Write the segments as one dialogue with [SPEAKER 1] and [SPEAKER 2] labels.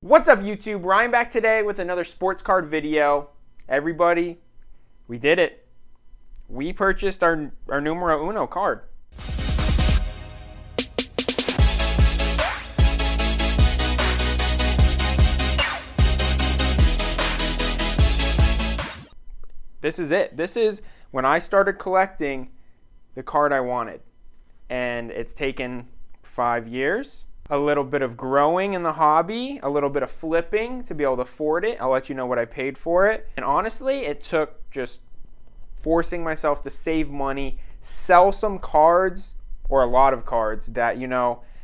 [SPEAKER 1] What's up, YouTube? Ryan back today with another sports card video. Everybody, we did it. We purchased our numero uno card. This is it. This is when I started collecting the card I wanted. And it's taken 5 years. A little bit of growing in the hobby, a little bit of flipping to be able to afford it. I'll let you know what I paid for it. And honestly, it took just forcing myself to save money, sell some cards, or a lot of cards that,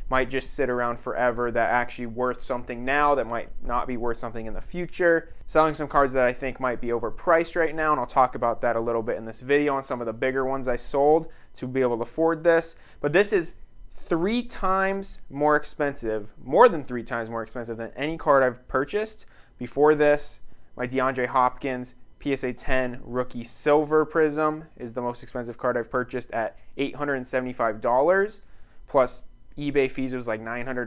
[SPEAKER 1] might just sit around forever, that actually worth something now, that might not be worth something in the future. Selling some cards that I think might be overpriced right now, and I'll talk about that a little bit in this video on some of the bigger ones I sold to be able to afford this. But this is 3 times more expensive, more than 3 times more expensive than any card I've purchased. Before this, my DeAndre Hopkins PSA 10 Rookie Silver Prism is the most expensive card I've purchased at $875, plus eBay fees. It was like $900,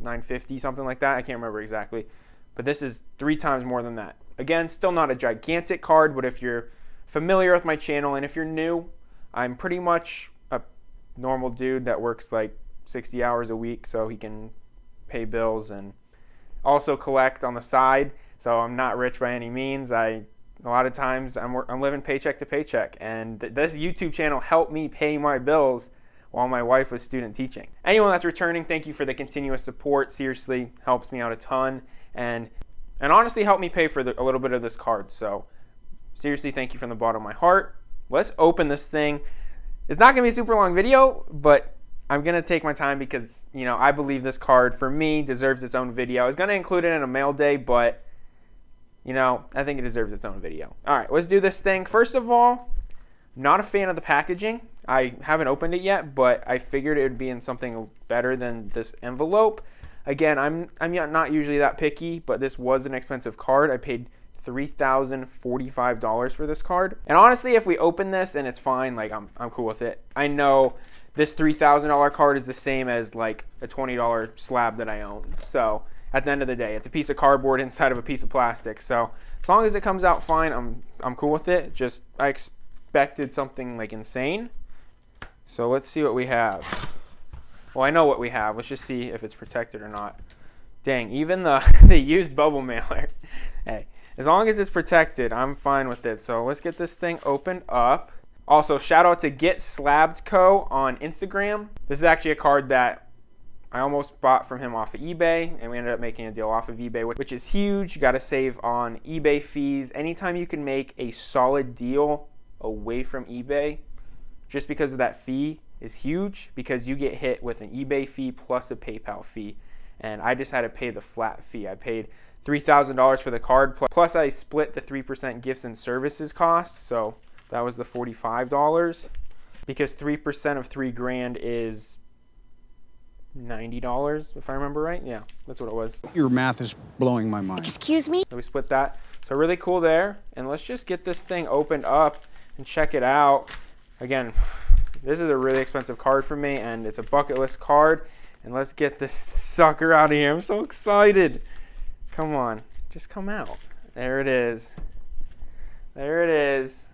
[SPEAKER 1] $950, something like that. I can't remember exactly. But this is 3 times more than that. Again, still not a gigantic card, but if you're familiar with my channel and if you're new, I'm pretty much normal dude that works like 60 hours a week so he can pay bills and also collect on the side. So I'm not rich by any means. A lot of times I'm living paycheck to paycheck, and this YouTube channel helped me pay my bills while my wife was student teaching. Anyone that's returning, thank you for the continuous support. Seriously, helps me out a ton, and honestly helped me pay for a little bit of this card. So seriously, thank you from the bottom of my heart. Let's open this thing. It's not going to be a super long video, but I'm going to take my time because, I believe this card, for me, deserves its own video. I was going to include it in a mail day, but, I think it deserves its own video. All right, let's do this thing. First of all, not a fan of the packaging. I haven't opened it yet, but I figured it would be in something better than this envelope. Again, I'm not usually that picky, but this was an expensive card. I paid $3,045 for this card. And honestly, if we open this and it's fine, like I'm cool with it. I know this $3,000 card is the same as like a $20 slab that I own. So at the end of the day, it's a piece of cardboard inside of a piece of plastic. So as long as it comes out fine, I'm cool with it. Just I expected something like insane. So let's see what we have. Well, I know what we have. Let's just see if it's protected or not. Dang, even the used bubble mailer. Hey. As long as it's protected, I'm fine with it. So let's get this thing opened up. Also, shout out to Get Slabbed Co. on Instagram. This is actually a card that I almost bought from him off of eBay, and we ended up making a deal off of eBay, which is huge. You got to save on eBay fees. Anytime you can make a solid deal away from eBay, just because of that fee, is huge, because you get hit with an eBay fee plus a PayPal fee. And I just had to pay the flat fee. I paid $3,000 for the card, plus I split the 3% gifts and services cost, so that was the $45, because 3% of $3,000 is $90, if I remember right. Yeah, that's what it was.
[SPEAKER 2] Your math is blowing my mind.
[SPEAKER 3] Excuse me?
[SPEAKER 1] So we split that. So really cool there, and let's just get this thing opened up and check it out. Again, this is a really expensive card for me, and it's a bucket list card, and let's get this sucker out of here. I'm so excited. Come on, just come out. There it is. There it is.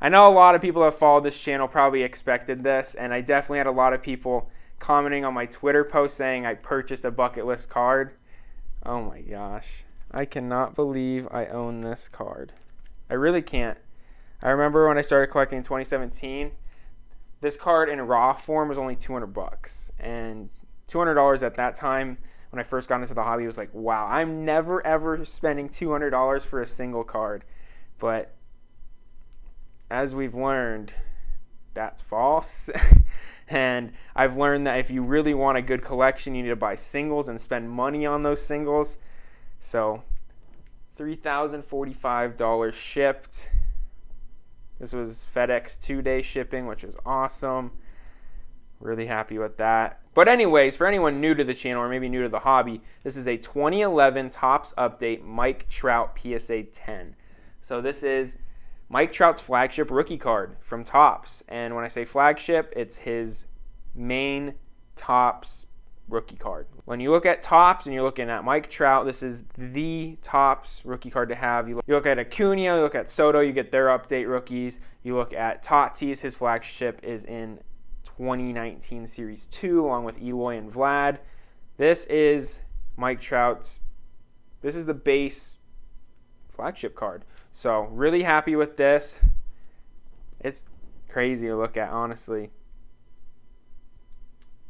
[SPEAKER 1] I know a lot of people that followed this channel probably expected this, and I definitely had a lot of people commenting on my Twitter post saying I purchased a bucket list card. Oh my gosh. I cannot believe I own this card. I really can't. I remember when I started collecting in 2017, this card in raw form was only $200, and $200 at that time, when I first got into the hobby, was like, wow, I'm never ever spending $200 for a single card. But as we've learned, that's false. And I've learned that if you really want a good collection, you need to buy singles and spend money on those singles. So $3,045 shipped. This was FedEx 2-day shipping, which is awesome. Really happy with that. But anyways, for anyone new to the channel or maybe new to the hobby, this is a 2011 Topps Update Mike Trout PSA 10. So this is Mike Trout's flagship rookie card from Topps. And when I say flagship, it's his main Topps rookie card. When you look at Topps and you're looking at Mike Trout, this is the Topps rookie card to have. You look at Acuna, you look at Soto, you get their update rookies. You look at Tatis, his flagship is in 2019 Series 2 along with Eloy and Vlad. This is Mike Trout's, this is the base flagship card. So really happy with this. It's crazy to look at, honestly.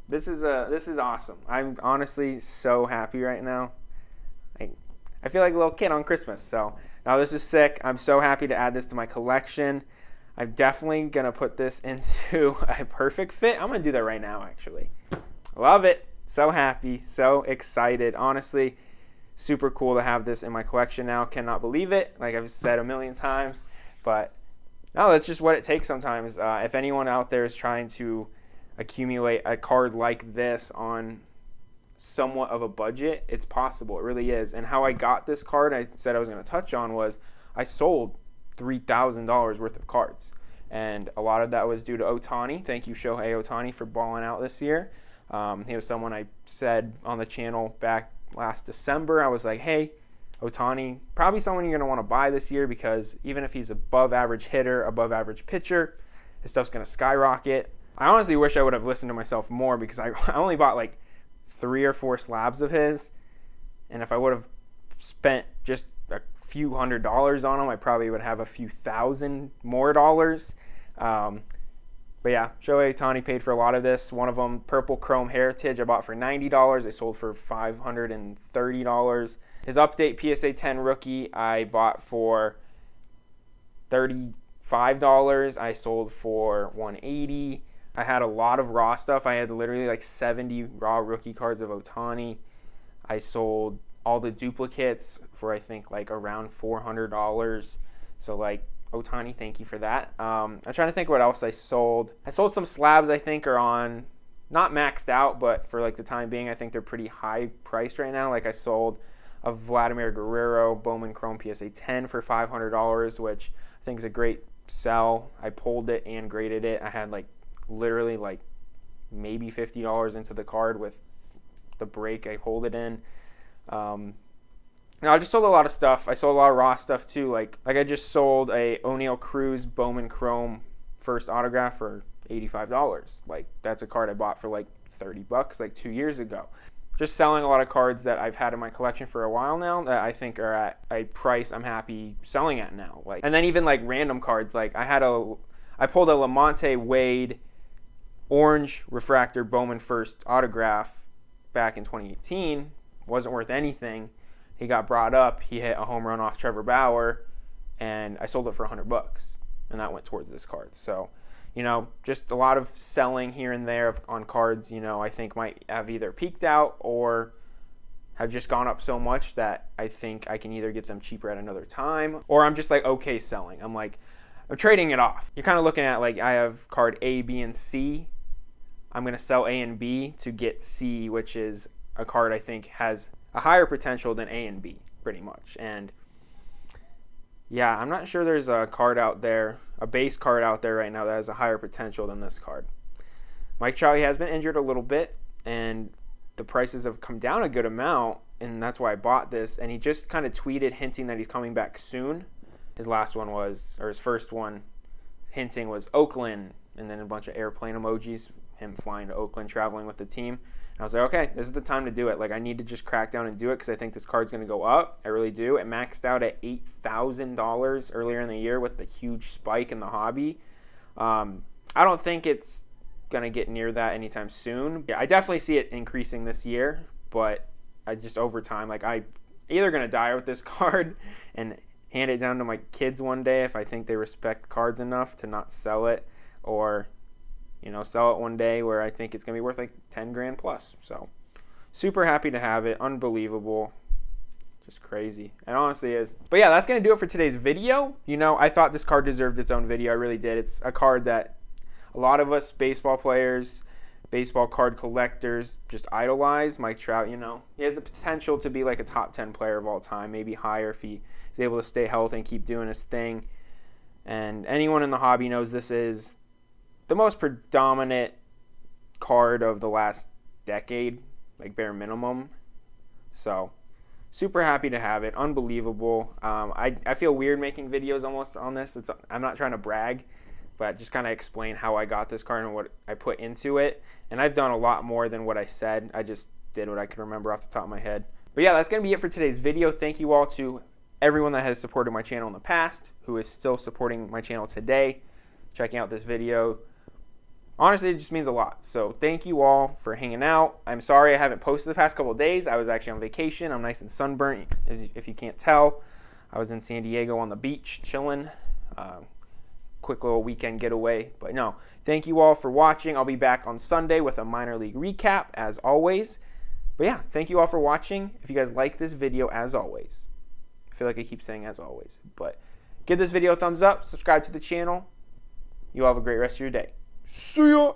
[SPEAKER 1] This is awesome. I'm honestly so happy right now. I feel like a little kid on Christmas. So now this is sick. I'm so happy to add this to my collection. I'm definitely gonna put this into a perfect fit. I'm gonna do that right now, actually. Love it. So happy. So excited. Honestly, super cool to have this in my collection now. Cannot believe it. Like I've said a million times, but no, that's just what it takes sometimes. If anyone out there is trying to accumulate a card like this on somewhat of a budget, it's possible. It really is. And how I got this card, I said I was going to touch on, was I sold $3,000 worth of cards. And a lot of that was due to Ohtani. Thank you, Shohei Ohtani, for balling out this year. He was someone I said on the channel back last December. I was like, hey, Ohtani, probably someone you're going to want to buy this year because even if he's above average hitter, above average pitcher, his stuff's going to skyrocket. I honestly wish I would have listened to myself more because I only bought like 3 or 4 slabs of his. And if I would have spent just a few $100s on them, I probably would have a few thousand more dollars. But yeah, Shohei Ohtani paid for a lot of this. One of them, Purple Chrome Heritage, I bought for $90. I sold for $530. His update PSA 10 rookie, I bought for $35. I sold for $180. I had a lot of raw stuff. I had literally like 70 raw rookie cards of Ohtani. I sold all the duplicates for I think like around $400. So like Ohtani, thank you for that. I'm trying to think what else I sold. I sold some slabs I think are on, not maxed out, but for like the time being, I think they're pretty high priced right now. Like I sold a Vladimir Guerrero Bowman Chrome PSA 10 for $500, which I think is a great sell. I pulled it and graded it. I had like literally like maybe $50 into the card with the break I hold it in. Now I just sold a lot of stuff. I sold a lot of raw stuff too. Like I just sold a O'Neal Cruz Bowman Chrome first autograph for $85. Like that's a card I bought for like $30 like 2 years ago. Just selling a lot of cards that I've had in my collection for a while now that I think are at a price I'm happy selling at now. Like, and then even like random cards. Like I pulled a Lamonte Wade orange refractor Bowman first autograph back in 2018. Wasn't worth anything. He got brought up. He hit a home run off Trevor Bauer, and I sold it for $100, and that went towards this card. So, you know, just a lot of selling here and there on cards, you know, I think might have either peaked out or have just gone up so much that I think I can either get them cheaper at another time, or I'm just like okay selling. I'm trading it off. You're kind of looking at like I have card A, B, and C. I'm going to sell A and B to get C, which is a card I think has a higher potential than A and B, pretty much. And yeah, I'm not sure there's a card out there, a base card out there right now that has a higher potential than this card. Mike Trout has been injured a little bit, and the prices have come down a good amount, and that's why I bought this. And he just kind of tweeted hinting that he's coming back soon. His last one was, or his first one hinting was Oakland, and then a bunch of airplane emojis, him flying to Oakland, traveling with the team. I was like, okay, this is the time to do it. Like, I need to just crack down and do it because I think this card's going to go up. I really do. It maxed out at $8,000 earlier in the year with the huge spike in the hobby. I don't think it's going to get near that anytime soon. Yeah, I definitely see it increasing this year, but I just over time, like, I either going to die with this card and hand it down to my kids one day if I think they respect cards enough to not sell it, or you know, sell it one day where I think it's going to be worth like 10 grand plus. So super happy to have it. Unbelievable. Just crazy. It honestly is. But yeah, that's going to do it for today's video. You know, I thought this card deserved its own video. I really did. It's a card that a lot of us baseball players, baseball card collectors just idolize. Mike Trout, you know, he has the potential to be like a top 10 player of all time, maybe higher if he is able to stay healthy and keep doing his thing. And anyone in the hobby knows this is the most predominant card of the last decade. like bare minimum. So super happy to have it. Unbelievable. I feel weird making videos almost on this. I'm not trying to brag, but just kind of explain how I got this car and what I put into it. And I've done a lot more than what I said. I just did what I could remember off the top of my head. But yeah, that's going to be it for today's video. Thank you all to everyone that has supported my channel in the past, who is still supporting my channel today, checking out this video. Honestly, it just means a lot. So thank you all for hanging out. I'm sorry I haven't posted the past couple of days. I was actually on vacation. I'm nice and sunburnt, if you can't tell. I was in San Diego on the beach chilling. Quick little weekend getaway. But no, thank you all for watching. I'll be back on Sunday with a minor league recap, as always. But yeah, thank you all for watching. If you guys like this video, as always, I feel like I keep saying as always, but give this video a thumbs up, subscribe to the channel. You all have a great rest of your day. See ya!